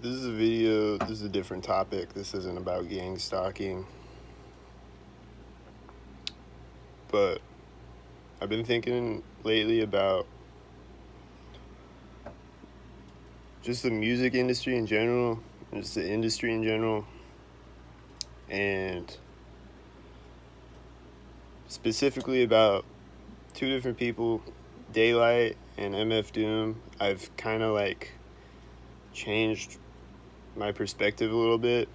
This is a video, this is a different topic. This isn't about gang stalking. But I've been thinking lately about just the music industry in general, just the industry in general, and specifically about two different people, Daylight and MF Doom. I've kind of changed my perspective a little bit,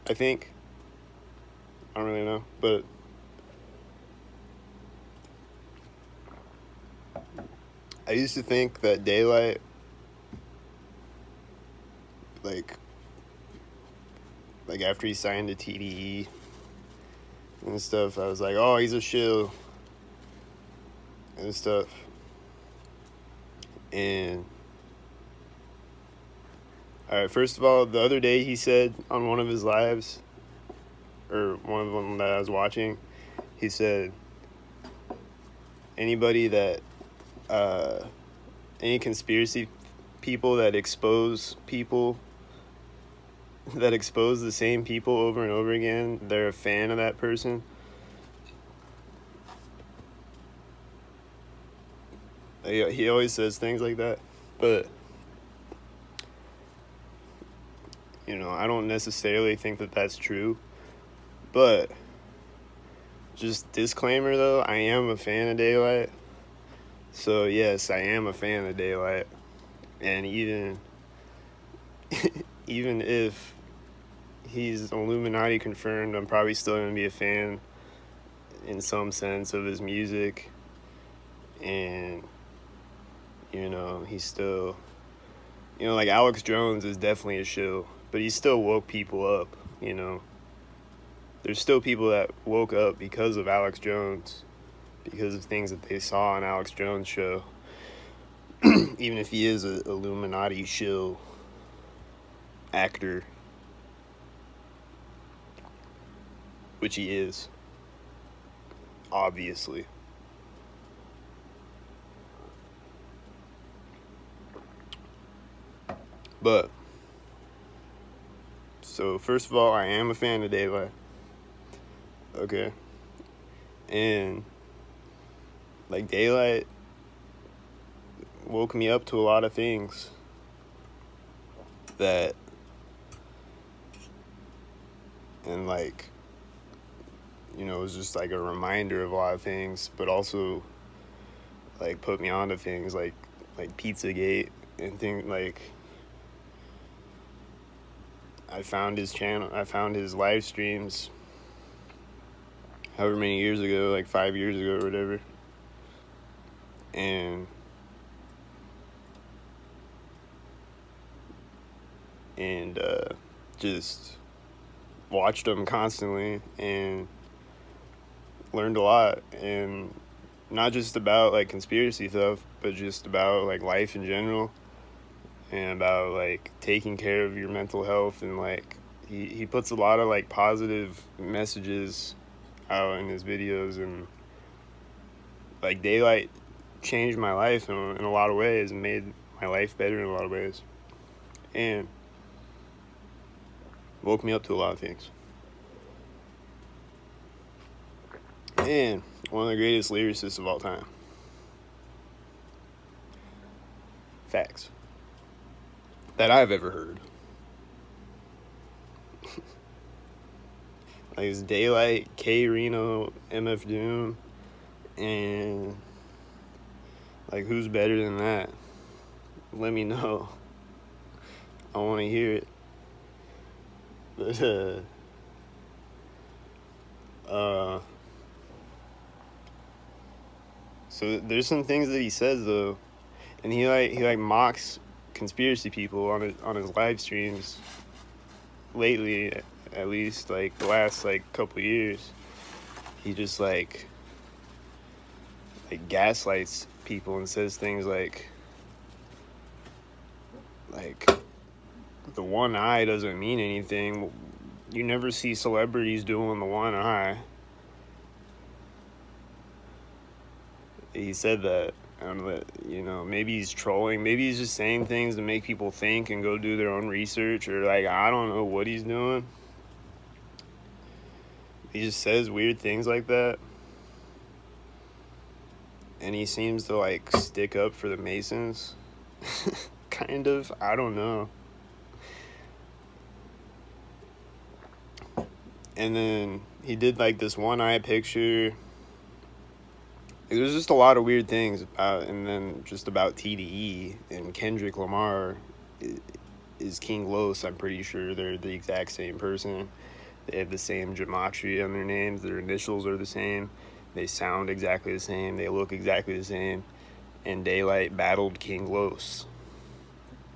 I think. I don't really know, but I used to think that Daylight, like after he signed to TDE and stuff, I was like, oh, he's a shill and stuff. And alright, first of all, the other day he said on one of his lives, or one of them that I was watching, he said anybody that any conspiracy people that expose the same people over and over again, they're a fan of that person. He always says things like that, but I don't necessarily think that that's true. But just disclaimer though, I am a fan of Daylight. So yes, I am a fan of Daylight. And even if he's Illuminati confirmed, I'm probably still going to be a fan in some sense of his music. And he's still, like Alex Jones is definitely a shill, but he still woke people up. There's still people that woke up because of Alex Jones, because of things that they saw on Alex Jones' show. Even if he is a Illuminati shill actor, which he is, obviously. But so first of all, I am a fan of Daylight. Okay. And Daylight woke me up to a lot of things that, and it was just a reminder of a lot of things, but also put me onto things like Pizzagate and things I found his channel, I found his live streams however many years ago, 5 years ago or whatever. And just watched them constantly and learned a lot, and not just about conspiracy stuff, but just about life in general, and about taking care of your mental health. And he puts a lot of positive messages out in his videos, and Daylight changed my life in a lot of ways and made my life better in a lot of ways, and woke me up to a lot of things. And one of the greatest lyricists of all time. Facts. That I've ever heard. It's Daylight, K Reno, MF Doom, and who's better than that? Let me know. I want to hear it. But so there's some things that he says though, and he mocks conspiracy people on his live streams lately, at least the last couple years. He just gaslights people and says things like the one eye doesn't mean anything. You never see celebrities doing the one eye. He said that. Maybe he's trolling. Maybe he's just saying things to make people think and go do their own research, or like, I don't know what he's doing. He just says weird things like that. And he seems to like stick up for the Masons. Kind of. I don't know. And then he did like this one eye picture. There's just a lot of weird things about, and then just about TDE and Kendrick Lamar is King Los. I'm pretty sure they're the exact same person. They have the same gematria on their names. Their initials are the same. They sound exactly the same. They look exactly the same. And Daylight battled King Los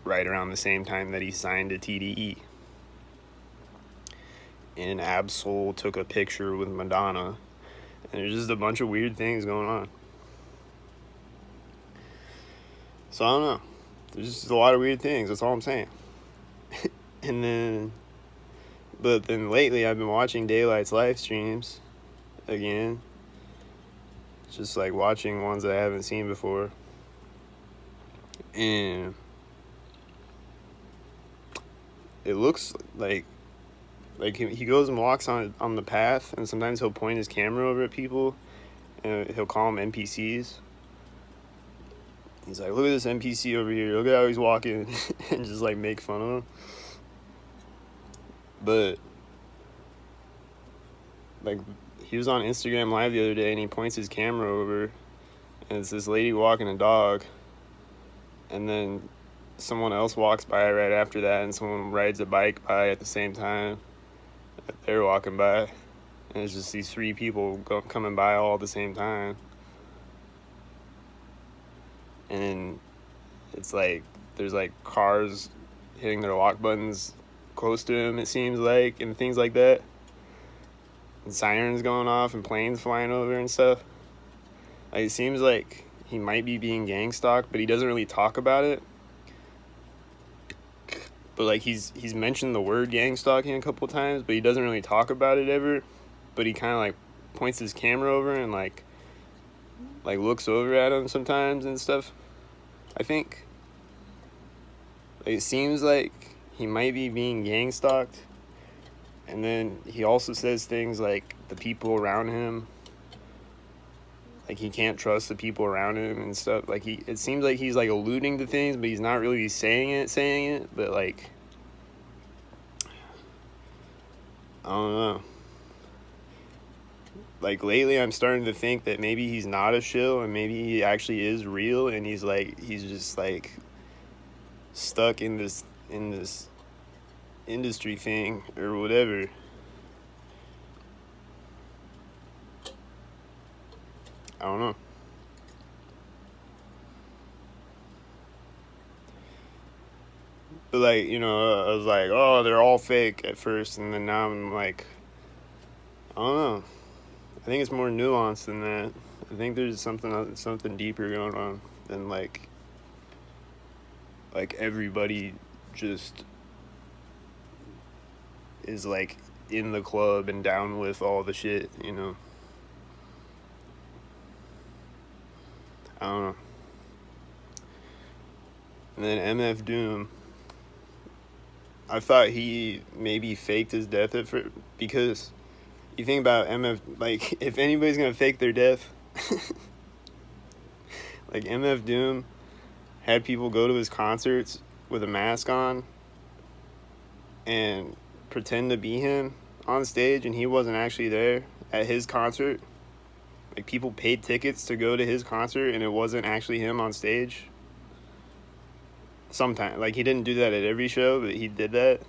right around the same time that he signed a TDE. And Absol took a picture with Madonna. And there's just a bunch of weird things going on. So I don't know. There's just a lot of weird things. That's all I'm saying. But then lately I've been watching Daylight's live streams again. Just like watching ones that I haven't seen before. And it looks like he goes and walks on the path, and sometimes he'll point his camera over at people and he'll call them NPCs. He's like, look at this NPC over here, look at how he's walking, and just like make fun of him. But like, he was on Instagram Live the other day and he points his camera over and it's this lady walking a dog, and then someone else walks by right after that, and someone rides a bike by at the same time that they're walking by, and it's just these three people coming by all at the same time. And it's like there's like cars hitting their lock buttons close to him, it seems like, and things like that, and sirens going off and planes flying over and stuff. Like, it seems like he might be being gang stalked, but he doesn't really talk about it. But like, he's mentioned the word gang stalking a couple times, but he doesn't really talk about it ever. But he kind of like points his camera over and like looks over at him sometimes and stuff. I think it seems like he might be being gang stalked. And then he also says things like the people around him, like he can't trust the people around him and stuff. Like, it seems like he's like alluding to things, but he's not really saying it. But like, I don't know. Like, lately I'm starting to think that maybe he's not a shill and maybe he actually is real, and he's just like stuck in this industry thing or whatever. I don't know. But like, I was like, oh, they're all fake at first, and then now I'm like, I don't know. I think it's more nuanced than that. I think there's something deeper going on than like everybody just is like in the club and down with all the shit, I don't know. And then MF Doom, I thought he maybe faked his death because you think about MF, like, if anybody's gonna fake their death, like, MF Doom had people go to his concerts with a mask on and pretend to be him on stage, and he wasn't actually there at his concert. Like, people paid tickets to go to his concert, and it wasn't actually him on stage. Sometimes, like, he didn't do that at every show, but he did that.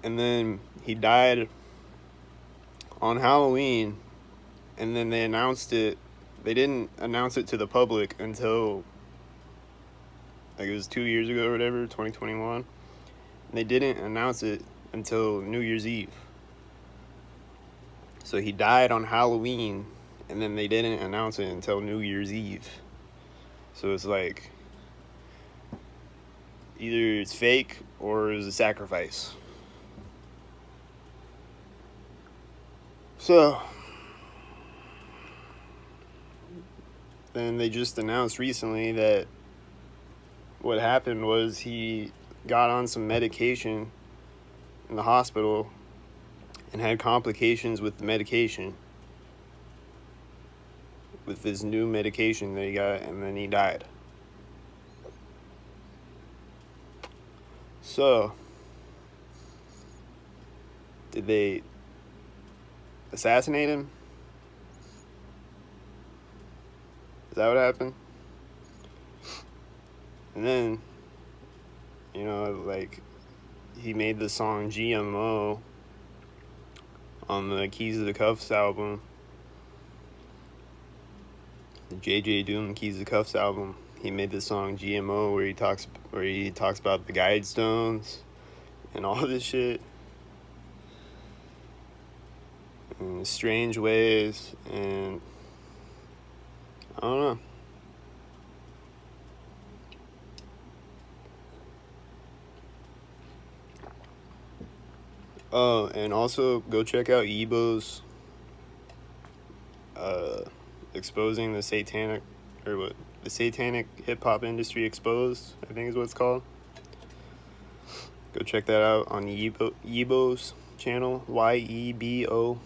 And then he died on Halloween, and then they announced it. They didn't announce it to the public until, like, it was 2 years ago or whatever, 2021. And they didn't announce it until New Year's Eve. So he died on Halloween, and then they didn't announce it until New Year's Eve. So it's like, either it's fake or it was a sacrifice. So then they just announced recently that what happened was he got on some medication in the hospital and had complications with the medication, with this new medication that he got, and then he died. So, did they assassinate him? Is that what happened? And then, like, he made the song GMO on the Keys to the Cuffs album, the JJ Doom Keys to the Cuffs album. He made the song GMO where he talks about the guidestones and all this shit in strange ways, and I don't know. Oh, and also go check out Ebo's exposing the satanic hip hop industry exposed, I think is what it's called. Go check that out on Yebo's channel, YEBO.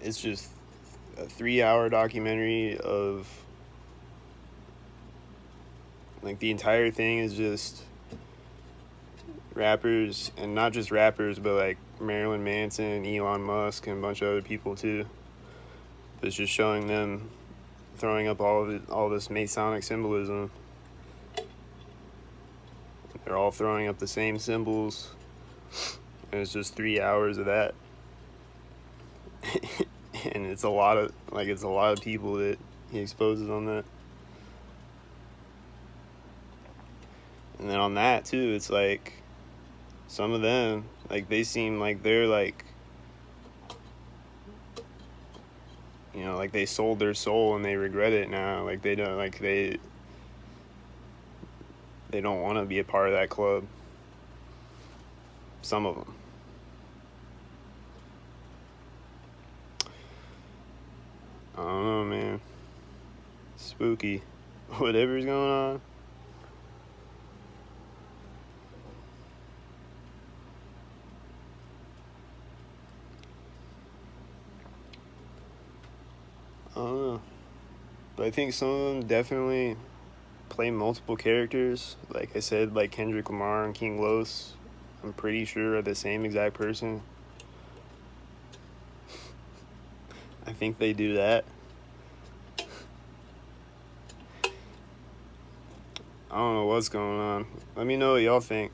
It's just a 3-hour documentary of, like, the entire thing is just rappers, and not just rappers, but like Marilyn Manson, Elon Musk, and a bunch of other people too. But it's just showing them throwing up all this Masonic symbolism. They're all throwing up the same symbols, and it's just 3 hours of that. And it's a lot of people that he exposes on that. And then on that too, it's like some of them, like, they seem like they're like, like they sold their soul and they regret it now. Like they don't they don't want to be a part of that club. Some of them. I don't know, man. Spooky. Whatever's going on. I don't know. But I think some of them definitely play multiple characters. Like I said, like Kendrick Lamar and King Los, I'm pretty sure are the same exact person. I think they do that. I don't know what's going on. Let me know what y'all think.